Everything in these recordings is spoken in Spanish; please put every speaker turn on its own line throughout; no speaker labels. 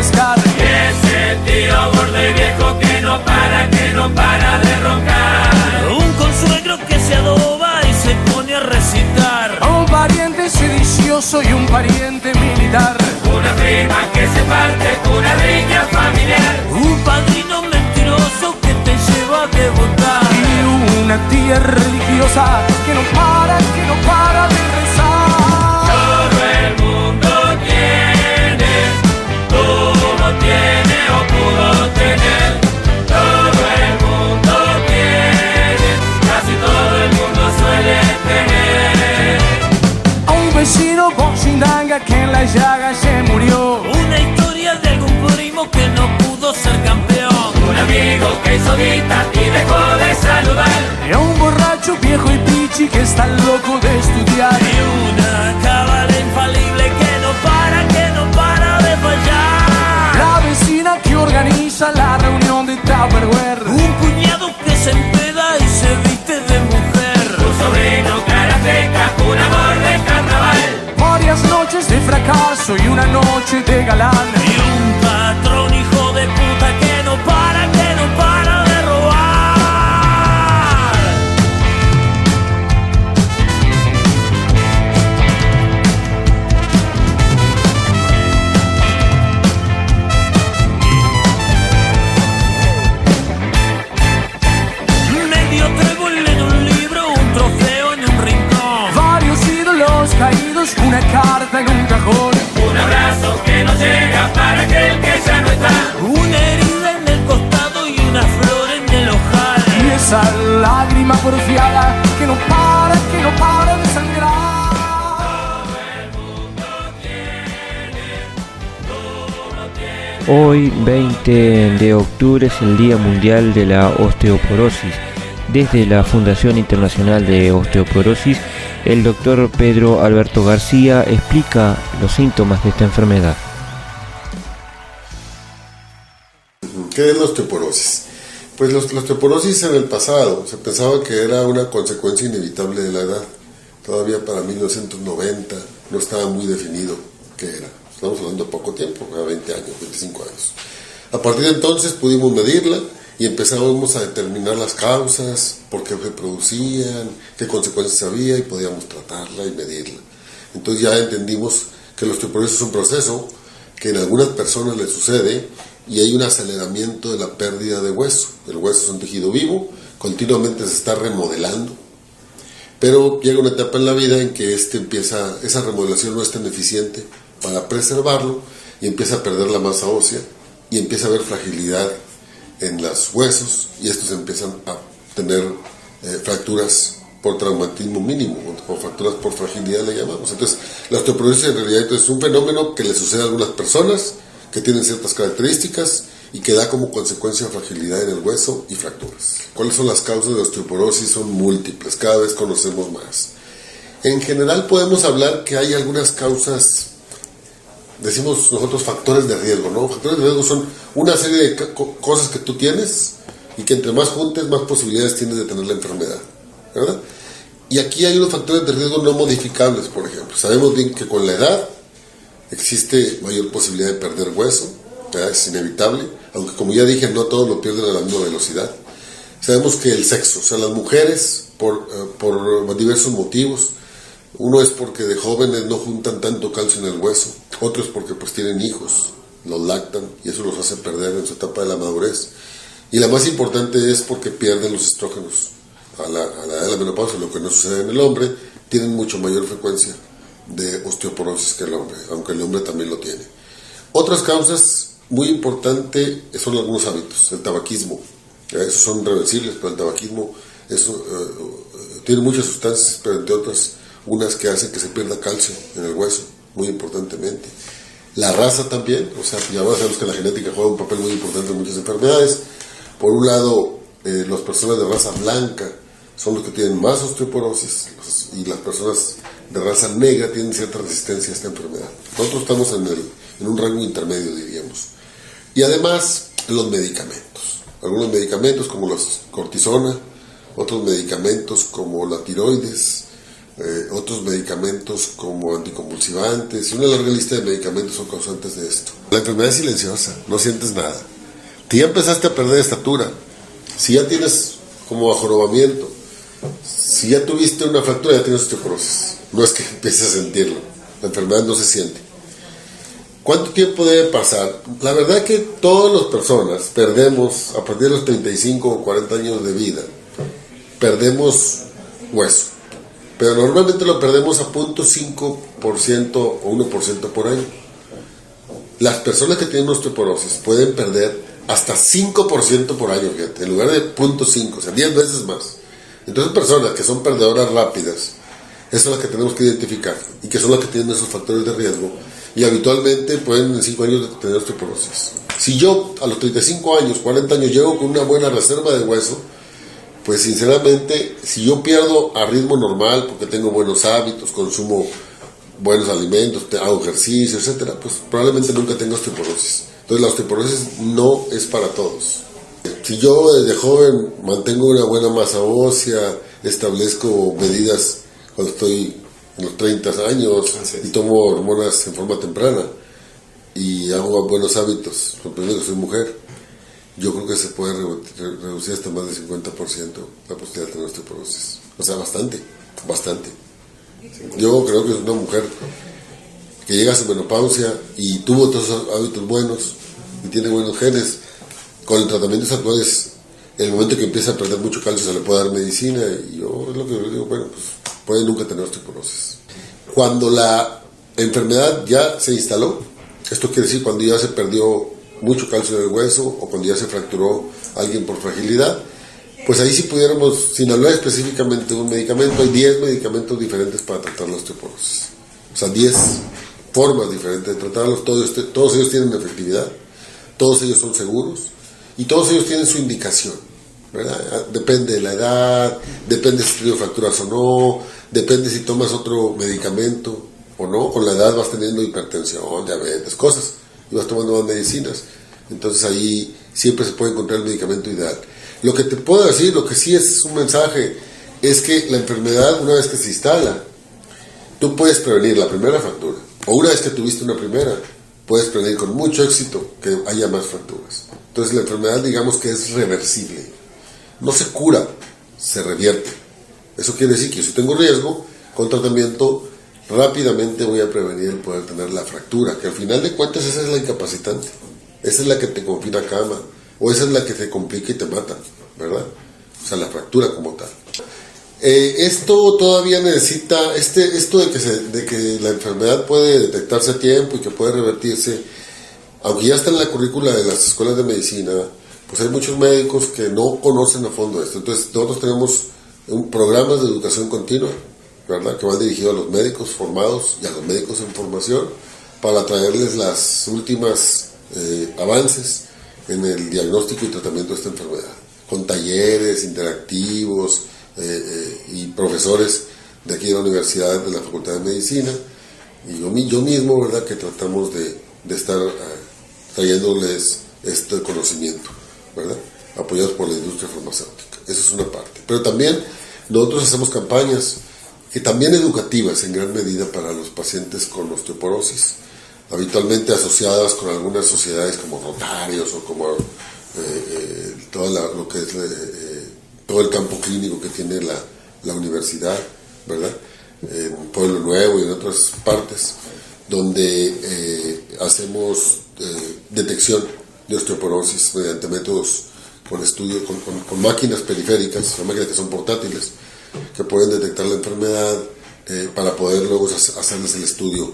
pescar.
Y ese tío gordo y viejo que no para de roncar.
Un consuegro que se adoba y se pone a recitar.
Un pariente sedicioso y un pariente militar.
Una prima que se parte con una riña familiar.
Un padrino mentiroso que te lleva a devotar.
Y una tía religiosa que no para de rezar.
Todo el mundo tiene, tuvo, tiene o pudo tener. Todo el mundo tiene, casi todo el mundo suele tener.
A un vecino boxindanga que en la llaga se murió.
Una historia de algún primo que no pudo ser campeón.
Un amigo que hizo guita y dejó de saludar.
Y a un borracho viejo y pichi que está loco de estudiar.
Y una cábala infalible que no para de fallar.
La vecina que organiza la reunión de Tupperware.
Un cuñado que se empeda y se viste de mujer.
Un sobrino karateca, un amor de carnaval.
Varias noches de fracaso y una noche de galán.
Y un patrón hijo de puta que no para de robar. Medio trébol en un libro, un trofeo en un rincón.
Varios ídolos caídos, una carta en un cajón.
Un abrazo que no llega para aquel que ya no está.
Una herida en el costado y una flor en el ojal.
Y esa lágrima porfiada que no para de sangrar.
Hoy, 20 de octubre, es el Día Mundial de la Osteoporosis. Desde la Fundación Internacional de Osteoporosis, el doctor Pedro Alberto García explica los síntomas de esta enfermedad.
¿Qué es la osteoporosis? Pues la osteoporosis en el pasado se pensaba que era una consecuencia inevitable de la edad. Todavía para 1990 no estaba muy definido qué era. Estamos hablando de poco tiempo, 20 años, 25 años. A partir de entonces pudimos medirla y empezamos a determinar las causas, por qué se producían, qué consecuencias había y podíamos tratarla y medirla. Entonces ya entendimos que la osteoporosis es un proceso que en algunas personas le sucede y hay un aceleramiento de la pérdida de hueso. El hueso es un tejido vivo, continuamente se está remodelando, pero llega una etapa en la vida en que esa remodelación no es tan eficiente para preservarlo y empieza a perder la masa ósea y empieza a haber fragilidad en los huesos y estos empiezan a tener fracturas por traumatismo mínimo o fracturas por fragilidad le llamamos. Entonces la osteoporosis en realidad es un fenómeno que le sucede a algunas personas que tienen ciertas características y que da como consecuencia fragilidad en el hueso y fracturas. ¿Cuáles son las causas de osteoporosis? Son múltiples, cada vez conocemos más. En general podemos hablar que hay algunas causas, decimos nosotros factores de riesgo, ¿no? Factores de riesgo son una serie de cosas que tú tienes y que entre más juntes, más posibilidades tienes de tener la enfermedad, ¿verdad? Y aquí hay unos factores de riesgo no modificables, por ejemplo. Sabemos bien que con la edad existe mayor posibilidad de perder hueso, ¿verdad? Es inevitable, aunque como ya dije, no todos lo pierden a la misma velocidad. Sabemos que el sexo, o sea, las mujeres, por diversos motivos, uno es porque de jóvenes no juntan tanto calcio en el hueso, otro es porque pues tienen hijos, los lactan y eso los hace perder en su etapa de la madurez. Y la más importante es porque pierden los estrógenos a la edad de la menopausia, lo que no sucede en el hombre, tienen mucho mayor frecuencia de osteoporosis que el hombre, aunque el hombre también lo tiene. Otras causas muy importantes son algunos hábitos, el tabaquismo, esos son reversibles, pero el tabaquismo tiene muchas sustancias, pero entre otras unas que hacen que se pierda calcio en el hueso, muy importantemente. La raza también, o sea, ya sabemos que la genética juega un papel muy importante en muchas enfermedades. Por un lado, las personas de raza blanca son los que tienen más osteoporosis y las personas de raza negra tienen cierta resistencia a esta enfermedad. Nosotros estamos en un rango intermedio, diríamos. Y además, los medicamentos. Algunos medicamentos como la cortisona, otros medicamentos como la tiroides, otros medicamentos como anticonvulsivantes y una larga lista de medicamentos son causantes de esto. La enfermedad es silenciosa, no sientes nada. Si ya empezaste a perder estatura, si ya tienes como ajorobamiento, si ya tuviste una fractura, ya tienes osteoporosis. No es que empieces a sentirlo, la enfermedad no se siente. ¿Cuánto tiempo debe pasar? La verdad es que todas las personas perdemos, a partir de los 35 o 40 años de vida, perdemos hueso. Pero normalmente lo perdemos a 0.5% o 1% por año. Las personas que tienen osteoporosis pueden perder hasta 5% por año, fíjate, en lugar de 0.5, o sea, 10 veces más. Entonces, personas que son perdedoras rápidas, esas son las que tenemos que identificar y que son las que tienen esos factores de riesgo y habitualmente pueden en 5 años tener osteoporosis. Si yo a los 35 años, 40 años llego con una buena reserva de hueso, pues sinceramente, si yo pierdo a ritmo normal porque tengo buenos hábitos, consumo buenos alimentos, hago ejercicio, etcétera, pues probablemente nunca tenga osteoporosis. Entonces la osteoporosis no es para todos. Si yo desde joven mantengo una buena masa ósea, establezco medidas cuando estoy en los 30 años y tomo hormonas en forma temprana y hago buenos hábitos, sorprendiendo que soy mujer, yo creo que se puede reducir hasta más del 50% la posibilidad de tener osteoporosis. O sea, bastante. Yo creo que es una mujer que llega a su menopausia y tuvo todos esos hábitos buenos y tiene buenos genes, con el tratamientos actuales, en el momento que empieza a perder mucho calcio se le puede dar medicina y yo es lo que yo digo, bueno, pues puede nunca tener osteoporosis. Cuando la enfermedad ya se instaló, esto quiere decir cuando ya se perdió mucho calcio en el hueso o cuando ya se fracturó alguien por fragilidad, pues ahí sí pudiéramos, sin hablar específicamente de un medicamento, hay 10 medicamentos diferentes para tratar la osteoporosis. O sea, 10 formas diferentes de tratarlos, todos ellos tienen efectividad, todos ellos son seguros y todos ellos tienen su indicación, ¿verdad? Depende de la edad, depende si tienes fracturas o no, depende si tomas otro medicamento o no, con la edad vas teniendo hipertensión, diabetes, cosas, y vas tomando más medicinas, entonces ahí siempre se puede encontrar el medicamento ideal. Lo que te puedo decir, lo que sí es un mensaje, es que la enfermedad una vez que se instala, tú puedes prevenir la primera fractura, o una vez que tuviste una primera, puedes prevenir con mucho éxito que haya más fracturas. Entonces la enfermedad digamos que es reversible, no se cura, se revierte. Eso quiere decir que si tengo riesgo, con tratamiento rápidamente voy a prevenir el poder tener la fractura, que al final de cuentas esa es la incapacitante, esa es la que te confina a cama, o esa es la que te complica y te mata, ¿verdad? O sea, la fractura como tal. Esto todavía necesita, esto de que la enfermedad puede detectarse a tiempo y que puede revertirse, aunque ya está en la currícula de las escuelas de medicina, pues hay muchos médicos que no conocen a fondo esto. Entonces nosotros tenemos programas de educación continua, ¿verdad?, que van dirigidos a los médicos formados y a los médicos en formación para traerles las últimas avances en el diagnóstico y tratamiento de esta enfermedad, con talleres interactivos y profesores de aquí de la universidad, de la Facultad de Medicina, y yo mismo, ¿verdad?, que tratamos de estar trayéndoles este conocimiento, ¿verdad?, apoyados por la industria farmacéutica. Esa es una parte. Pero también nosotros hacemos campañas que también educativas en gran medida para los pacientes con osteoporosis, habitualmente asociadas con algunas sociedades como Rotarios o como lo que es todo el campo clínico que tiene la universidad, ¿verdad?, en Pueblo Nuevo y en otras partes, donde hacemos detección de osteoporosis mediante métodos con estudios, con máquinas periféricas, máquinas que son portátiles, que pueden detectar la enfermedad para poder luego hacerles el estudio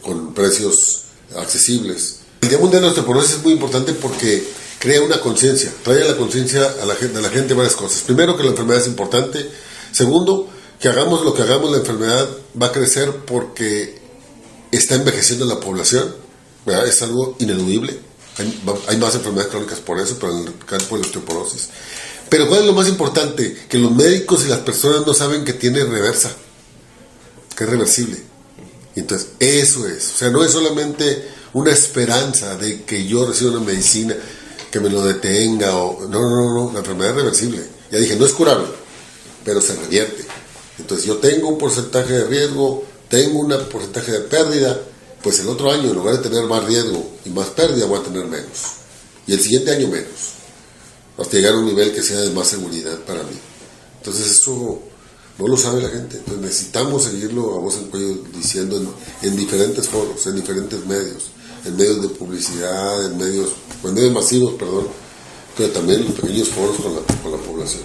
con precios accesibles. El Día Mundial de la Osteoporosis es muy importante porque crea una conciencia, trae a la conciencia de la gente varias cosas. Primero, que la enfermedad es importante. Segundo, que hagamos lo que hagamos, la enfermedad va a crecer porque está envejeciendo la población, ¿verdad? Es algo ineludible. Hay más enfermedades crónicas por eso, pero en el campo de la osteoporosis. Pero ¿cuál es lo más importante? Que los médicos y las personas no saben que tiene reversa, que es reversible. Entonces, eso es. O sea, no es solamente una esperanza de que yo reciba una medicina que me lo detenga. No. La enfermedad es reversible. Ya dije, no es curable, pero se revierte. Entonces yo tengo un porcentaje de riesgo, tengo un porcentaje de pérdida, pues el otro año en lugar de tener más riesgo y más pérdida voy a tener menos. Y el siguiente año menos. Hasta llegar a un nivel que sea de más seguridad para mí. Entonces eso no lo sabe la gente. Entonces necesitamos seguirlo a voz en cuello diciendo en diferentes foros, en diferentes medios, en medios de publicidad, en medios masivos, pero también en los pequeños foros con la población.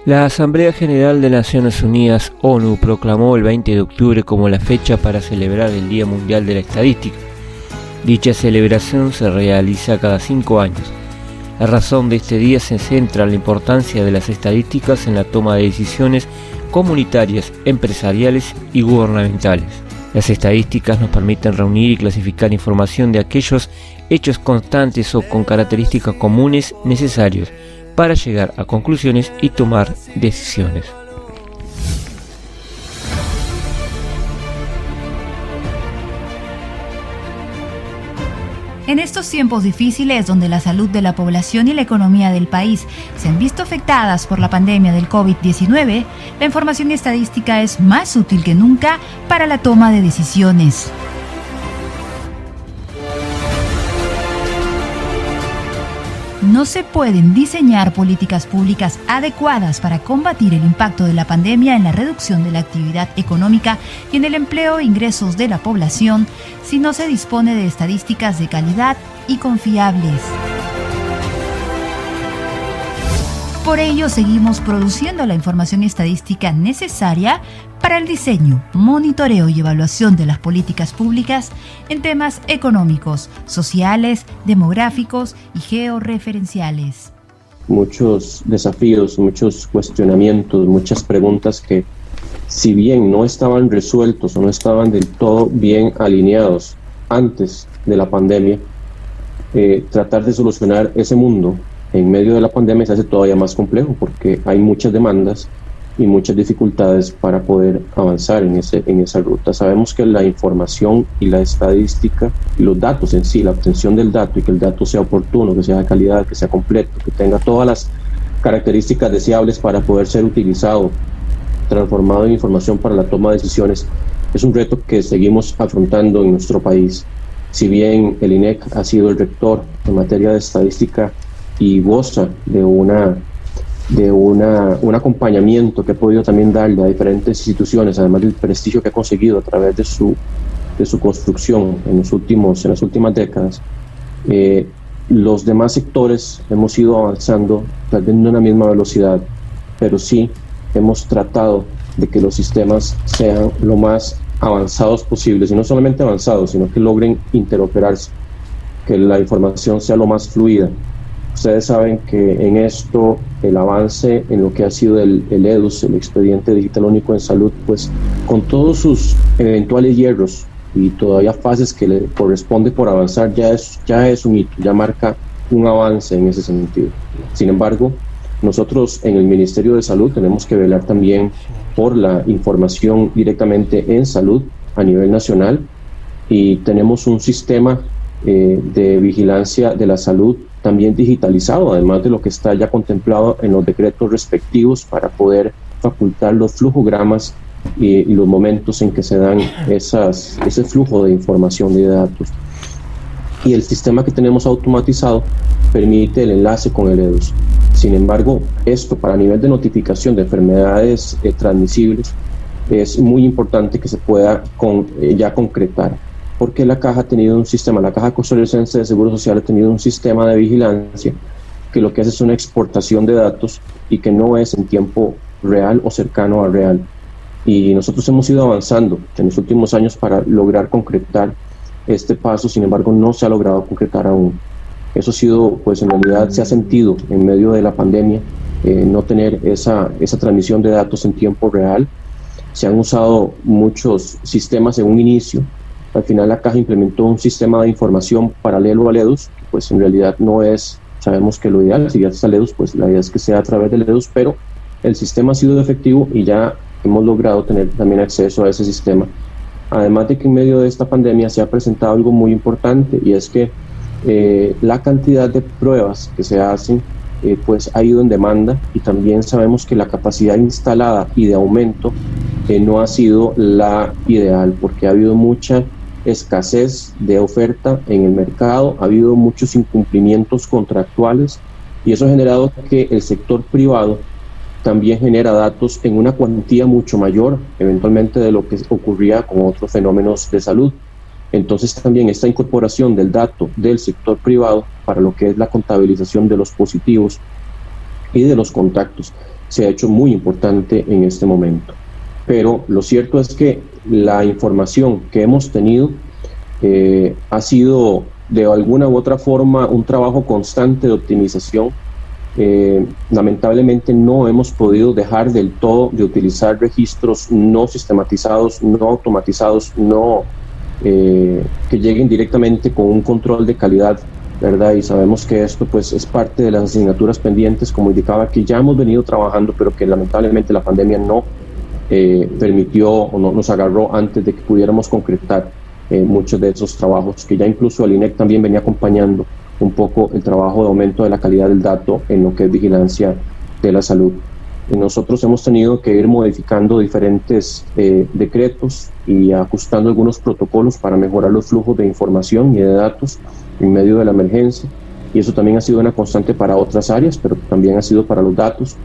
La Asamblea General de Naciones Unidas, ONU, proclamó el 20 de octubre como la fecha para celebrar el Día Mundial de la Estadística. Dicha celebración se realiza cada 5 años. La razón de este día se centra en la importancia de las estadísticas en la toma de decisiones comunitarias, empresariales y gubernamentales. Las estadísticas nos permiten reunir y clasificar información de aquellos hechos constantes o con características comunes necesarios para llegar a conclusiones y tomar decisiones.
En estos tiempos difíciles donde la salud de la población y la economía del país se han visto afectadas por la pandemia del COVID-19, la información estadística es más útil que nunca para la toma de decisiones. No se pueden diseñar políticas públicas adecuadas para combatir el impacto de la pandemia en la reducción de la actividad económica y en el empleo e ingresos de la población si no se dispone de estadísticas de calidad y confiables. Por ello, seguimos produciendo la información estadística necesaria para el diseño, monitoreo y evaluación de las políticas públicas en temas económicos, sociales, demográficos y georreferenciales.
Muchos desafíos, muchos cuestionamientos, muchas preguntas que, si bien no estaban resueltos o no estaban del todo bien alineados antes de la pandemia, tratar de solucionar ese mundo en medio de la pandemia se hace todavía más complejo porque hay muchas demandas y muchas dificultades para poder avanzar en esa ruta. Sabemos que la información y la estadística y los datos en sí, la obtención del dato y que el dato sea oportuno, que sea de calidad, que sea completo, que tenga todas las características deseables para poder ser utilizado, transformado en información para la toma de decisiones, es un reto que seguimos afrontando en nuestro país. Si bien el INEC ha sido el rector en materia de estadística y goza de un acompañamiento que ha podido también darle a diferentes instituciones, además del prestigio que ha conseguido a través de su construcción en las últimas décadas, los demás sectores hemos ido avanzando tal vez no a la misma velocidad, pero sí hemos tratado de que los sistemas sean lo más avanzados posibles, y no solamente avanzados, sino que logren interoperarse, que la información sea lo más fluida. Ustedes saben que en esto el avance en lo que ha sido el EDUS, el Expediente Digital Único en Salud, pues con todos sus eventuales hierros y todavía fases que le corresponde por avanzar, ya es un hito, ya marca un avance en ese sentido. Sin embargo, nosotros en el Ministerio de Salud tenemos que velar también por la información directamente en salud a nivel nacional, y tenemos un sistema de vigilancia de la salud también digitalizado, además de lo que está ya contemplado en los decretos respectivos para poder facultar los flujogramas y los momentos en que se dan ese flujo de información y de datos. Y el sistema que tenemos automatizado permite el enlace con el EDUS. Sin embargo, esto para nivel de notificación de enfermedades transmisibles es muy importante que se pueda ya concretar, porque la Caja ha tenido un sistema, la Caja Costarricense de Seguro Social ha tenido un sistema de vigilancia que lo que hace es una exportación de datos y que no es en tiempo real o cercano a real. Y nosotros hemos ido avanzando en los últimos años para lograr concretar este paso, sin embargo no se ha logrado concretar aún. Eso ha sido, pues en realidad se ha sentido en medio de la pandemia, no tener esa transmisión de datos en tiempo real. Se han usado muchos sistemas en un inicio. Al final la Caja implementó un sistema de información paralelo al EDUS, que pues en realidad no es, sabemos que lo ideal, si ya está el EDUS, pues la idea es que sea a través del EDUS, pero el sistema ha sido efectivo y ya hemos logrado tener también acceso a ese sistema. Además de que en medio de esta pandemia se ha presentado algo muy importante, y es que la cantidad de pruebas que se hacen pues ha ido en demanda, y también sabemos que la capacidad instalada y de aumento no ha sido la ideal, porque ha habido mucha escasez de oferta en el mercado, ha habido muchos incumplimientos contractuales, y eso ha generado que el sector privado también genera datos en una cuantía mucho mayor eventualmente de lo que ocurría con otros fenómenos de salud. Entonces también esta incorporación del dato del sector privado para lo que es la contabilización de los positivos y de los contactos se ha hecho muy importante en este momento. Pero lo cierto es que la información que hemos tenido ha sido de alguna u otra forma un trabajo constante de optimización. Lamentablemente no hemos podido dejar del todo de utilizar registros no sistematizados, no automatizados, que lleguen directamente con un control de calidad, ¿verdad? Y sabemos que esto pues es parte de las asignaturas pendientes, como indicaba, que ya hemos venido trabajando, pero que lamentablemente la pandemia no permitió o no nos agarró antes de que pudiéramos concretar muchos de esos trabajos, que ya incluso el INEC también venía acompañando un poco el trabajo de aumento de la calidad del dato en lo que es vigilancia de la salud. Y nosotros hemos tenido que ir modificando diferentes decretos y ajustando algunos protocolos para mejorar los flujos de información y de datos en medio de la emergencia, y eso también ha sido una constante para otras áreas, pero también ha sido para los datos.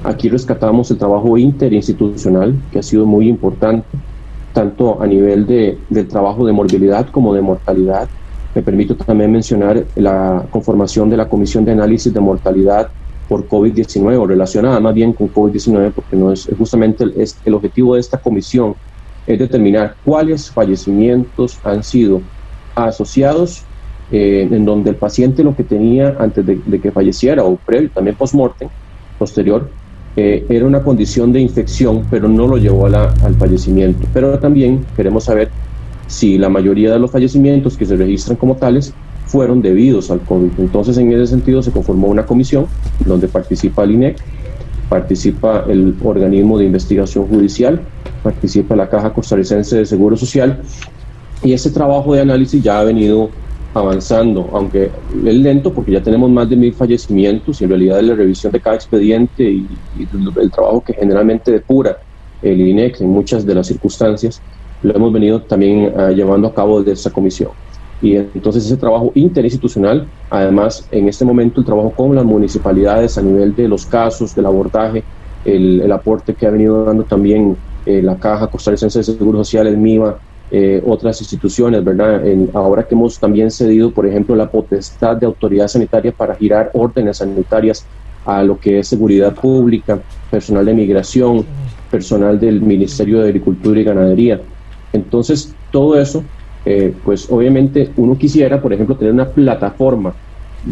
Aquí rescatamos el trabajo interinstitucional, que ha sido muy importante, tanto a nivel del trabajo de morbilidad como de mortalidad. Me permito también mencionar la conformación de la Comisión de Análisis de Mortalidad por COVID-19, o relacionada más bien con COVID-19, porque no es justamente el objetivo de esta comisión es determinar cuáles fallecimientos han sido asociados en donde el paciente lo que tenía antes de que falleciera, o previo, también post-mortem, posterior, era una condición de infección, pero no lo llevó al fallecimiento. Pero también queremos saber si la mayoría de los fallecimientos que se registran como tales fueron debidos al COVID. Entonces, en ese sentido, se conformó una comisión donde participa el INEC, participa el organismo de investigación judicial, participa la Caja Costarricense de Seguro Social, y ese trabajo de análisis ya ha venido avanzando, aunque es lento porque ya tenemos más de 1000 fallecimientos, y en realidad la revisión de cada expediente y el trabajo que generalmente depura el INEC en muchas de las circunstancias, lo hemos venido también llevando a cabo desde esta comisión. Y entonces ese trabajo interinstitucional, además en este momento el trabajo con las municipalidades a nivel de los casos, del abordaje, el aporte que ha venido dando también la Caja Costarricense de Seguro Social, el MIVA, otras instituciones, ¿verdad? Ahora que hemos también cedido, por ejemplo, la potestad de autoridad sanitaria para girar órdenes sanitarias a lo que es seguridad pública, personal de migración, personal del Ministerio de Agricultura y Ganadería. Entonces, todo eso, pues obviamente uno quisiera, por ejemplo, tener una plataforma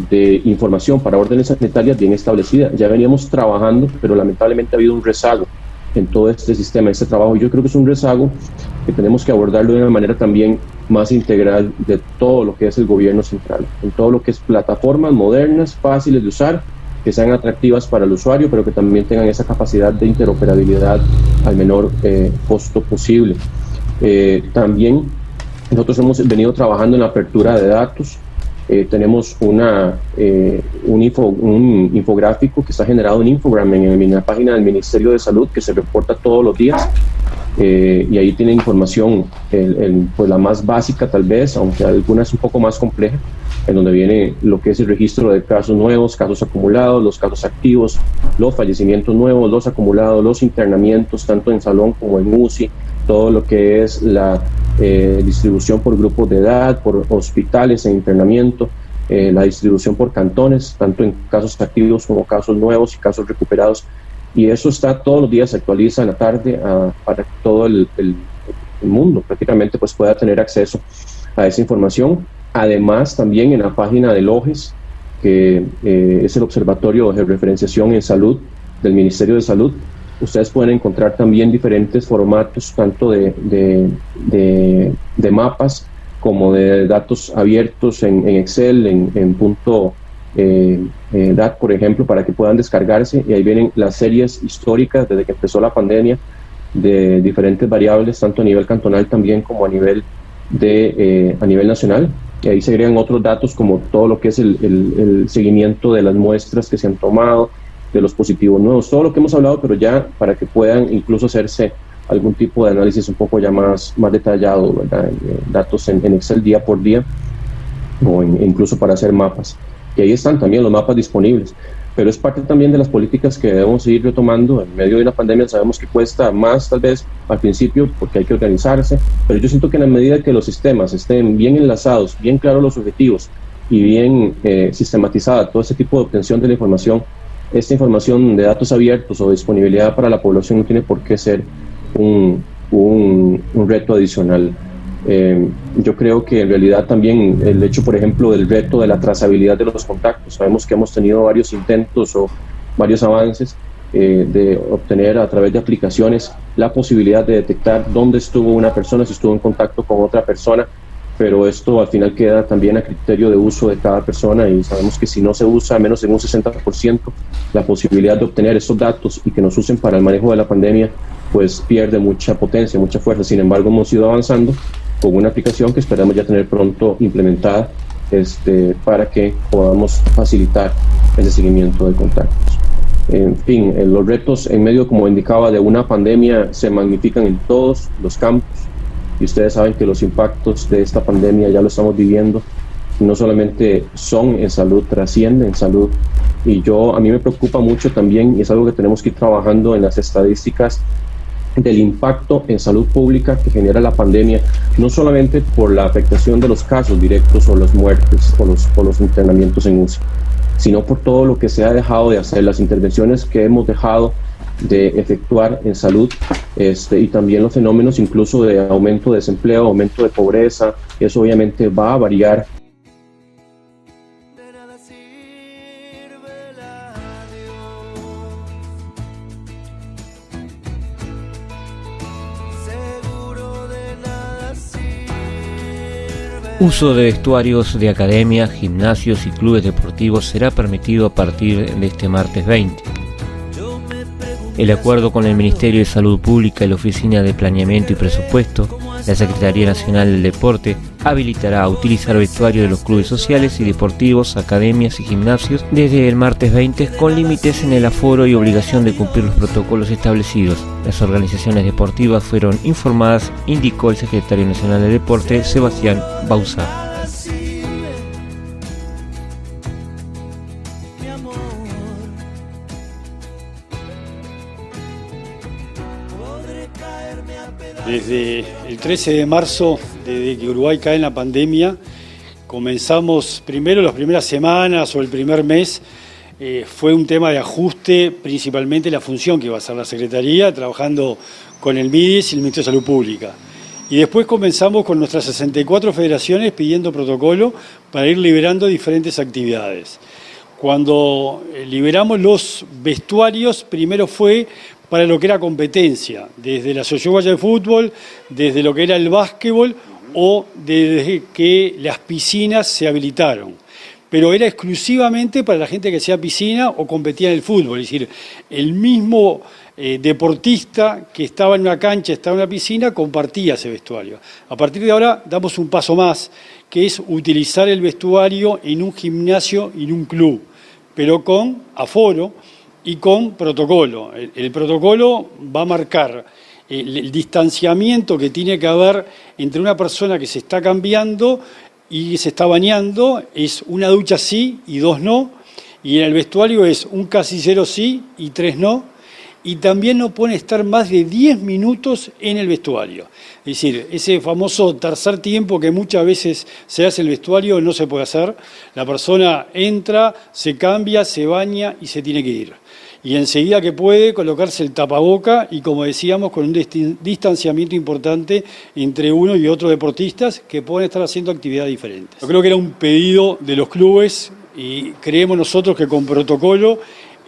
de información para órdenes sanitarias bien establecida. Ya veníamos trabajando, pero lamentablemente ha habido un rezago en todo este sistema, este trabajo. Yo creo que es un rezago que tenemos que abordarlo de una manera también más integral de todo lo que es el gobierno central, en todo lo que es plataformas modernas, fáciles de usar, que sean atractivas para el usuario, pero que también tengan esa capacidad de interoperabilidad al menor costo posible. También nosotros hemos venido trabajando en la apertura de datos. Tenemos un infográfico que está generado en Infogram en la página del Ministerio de Salud, que se reporta todos los días, y ahí tiene información pues la más básica tal vez, aunque alguna es un poco más compleja, en donde viene lo que es el registro de casos nuevos, casos acumulados, los casos activos, los fallecimientos nuevos, los acumulados, los internamientos tanto en salón como en UCI, todo lo que es la distribución por grupos de edad, por hospitales e internamiento, la distribución por cantones, tanto en casos activos como casos nuevos y casos recuperados, y eso está todos los días, se actualiza en la tarde para que todo el mundo prácticamente pues pueda tener acceso a esa información. Además, también en la página del OGES, que es el Observatorio de Referenciación en Salud del Ministerio de Salud, ustedes pueden encontrar también diferentes formatos, tanto de mapas como de datos abiertos en Excel, en punto DAT, por ejemplo, para que puedan descargarse, y ahí vienen las series históricas desde que empezó la pandemia de diferentes variables, tanto a nivel cantonal también como a nivel nacional, Y ahí se agregan otros datos como todo lo que es el seguimiento de las muestras que se han tomado, de los positivos nuevos, todo lo que hemos hablado, pero ya para que puedan incluso hacerse algún tipo de análisis un poco ya más detallado, ¿verdad? Datos en Excel día por día, o incluso para hacer mapas. Y ahí están también los mapas disponibles. Pero es parte también de las políticas que debemos ir retomando en medio de una pandemia. Sabemos que cuesta más tal vez al principio porque hay que organizarse, pero yo siento que en la medida que los sistemas estén bien enlazados, bien claros los objetivos y bien sistematizada todo ese tipo de obtención de la información, esta información de datos abiertos o disponibilidad para la población no tiene por qué ser un reto adicional. Yo creo que en realidad también el hecho, por ejemplo, del reto de la trazabilidad de los contactos, sabemos que hemos tenido varios intentos o varios avances de obtener a través de aplicaciones la posibilidad de detectar dónde estuvo una persona, si estuvo en contacto con otra persona, pero esto al final queda también a criterio de uso de cada persona y sabemos que si no se usa a menos de un 60% la posibilidad de obtener estos datos y que nos usen para el manejo de la pandemia, pues pierde mucha potencia, mucha fuerza. Sin embargo, hemos ido avanzando con una aplicación que esperamos ya tener pronto implementada para que podamos facilitar ese seguimiento de contactos. En fin, los retos en medio, como indicaba, de una pandemia se magnifican en todos los campos y ustedes saben que los impactos de esta pandemia ya lo estamos viviendo, no solamente son en salud, trascienden en salud, y a mí me preocupa mucho también, y es algo que tenemos que ir trabajando en las estadísticas del impacto en salud pública que genera la pandemia, no solamente por la afectación de los casos directos o las muertes o los internamientos en UCI, sino por todo lo que se ha dejado de hacer, las intervenciones que hemos dejado de efectuar en salud, y también los fenómenos incluso de aumento de desempleo, aumento de pobreza. Eso obviamente va a variar.
Uso de vestuarios de academias, gimnasios y clubes deportivos será permitido a partir de este martes 20. El acuerdo con el Ministerio de Salud Pública y la Oficina de Planeamiento y Presupuesto, la Secretaría Nacional del Deporte, habilitará a utilizar vestuario de los clubes sociales y deportivos, academias y gimnasios desde el martes 20 con límites en el aforo y obligación de cumplir los protocolos establecidos. Las organizaciones deportivas fueron informadas, indicó el Secretario Nacional de Deporte, Sebastián Bauzá.
Desde el 13 de marzo, desde que Uruguay cae en la pandemia, comenzamos primero las primeras semanas o el primer mes, fue un tema de ajuste, principalmente la función que va a hacer la Secretaría, trabajando con el MIDIS y el Ministerio de Salud Pública. Y después comenzamos con nuestras 64 federaciones pidiendo protocolo para ir liberando diferentes actividades. Cuando liberamos los vestuarios, primero fue para lo que era competencia, desde la Asociación Uruguaya de Fútbol, desde lo que era el básquetbol o desde que las piscinas se habilitaron. Pero era exclusivamente para la gente que hacía piscina o competía en el fútbol, es decir, el mismo deportista que estaba en una cancha, estaba en una piscina, compartía ese vestuario. A partir de ahora damos un paso más, que es utilizar el vestuario en un gimnasio y en un club, pero con aforo y con protocolo. El protocolo va a marcar el distanciamiento que tiene que haber entre una persona que se está cambiando y se está bañando, es una ducha sí y 2 no, y en el vestuario es un casillero sí y 3 no, y también no pueden estar más de 10 minutos en el vestuario. Es decir, ese famoso tercer tiempo que muchas veces se hace en el vestuario no se puede hacer. La persona entra, se cambia, se baña y se tiene que ir. Y enseguida que puede colocarse el tapaboca y, como decíamos, con un distanciamiento importante entre uno y otro deportistas que pueden estar haciendo actividades diferentes. Yo creo que era un pedido de los clubes y creemos nosotros que con protocolo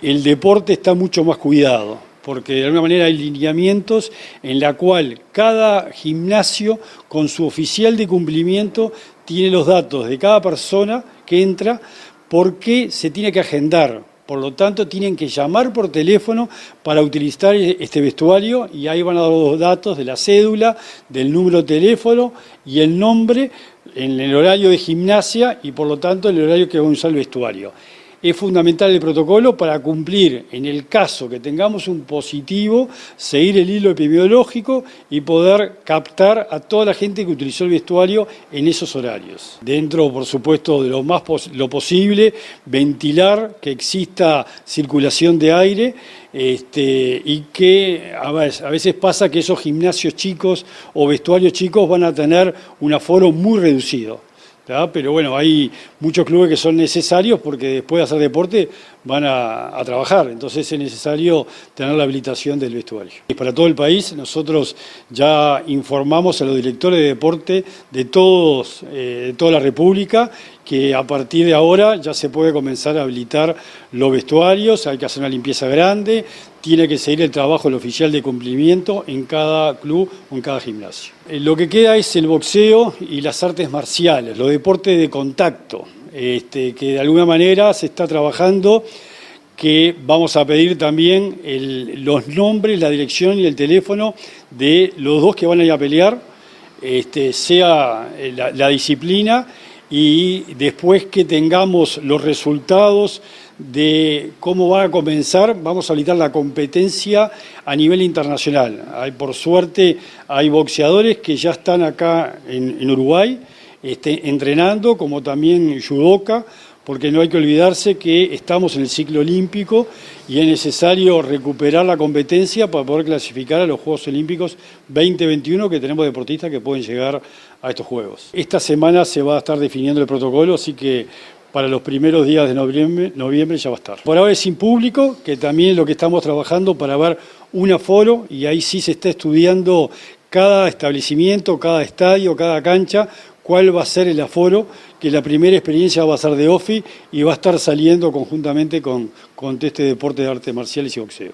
el deporte está mucho más cuidado, porque de alguna manera hay lineamientos en la cual cada gimnasio con su oficial de cumplimiento tiene los datos de cada persona que entra, porque se tiene que agendar. Por lo tanto, tienen que llamar por teléfono para utilizar este vestuario y ahí van a dar los datos de la cédula, del número de teléfono y el nombre en el horario de gimnasia y por lo tanto el horario que va a usar el vestuario. Es fundamental el protocolo para cumplir, en el caso que tengamos un positivo, seguir el hilo epidemiológico y poder captar a toda la gente que utilizó el vestuario en esos horarios. Dentro, por supuesto, de lo posible, ventilar, que exista circulación de aire, y que a veces pasa que esos gimnasios chicos o vestuarios chicos van a tener un aforo muy reducido. Pero bueno, hay muchos clubes que son necesarios porque después de hacer deporte van a trabajar, entonces es necesario tener la habilitación del vestuario. Y para todo el país, nosotros ya informamos a los directores de deporte de toda la República que a partir de ahora ya se puede comenzar a habilitar los vestuarios, hay que hacer una limpieza grande, tiene que seguir el trabajo del oficial de cumplimiento en cada club o en cada gimnasio. Lo que queda es el boxeo y las artes marciales, los deportes de contacto, que de alguna manera se está trabajando, que vamos a pedir también los nombres, la dirección y el teléfono de los dos que van a ir a pelear, sea la disciplina, y después que tengamos los resultados de cómo va a comenzar, vamos a habilitar la competencia a nivel internacional. Por suerte hay boxeadores que ya están acá en Uruguay entrenando, como también judoka, porque no hay que olvidarse que estamos en el ciclo olímpico y es necesario recuperar la competencia para poder clasificar a los Juegos Olímpicos 2021, que tenemos deportistas que pueden llegar a estos Juegos. Esta semana se va a estar definiendo el protocolo, así que para los primeros días de noviembre ya va a estar. Por ahora es sin público, que también es lo que estamos trabajando para ver un aforo, y ahí sí se está estudiando cada establecimiento, cada estadio, cada cancha, cuál va a ser el aforo, que la primera experiencia va a ser de OFI y va a estar saliendo conjuntamente con este deporte de artes marciales y boxeo.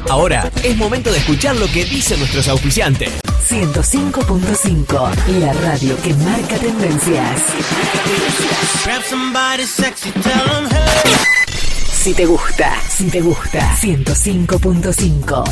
Ahora, es momento de escuchar lo que dicen nuestros auspiciantes.
105.5, la radio que marca tendencias. Si te gusta, 105.5.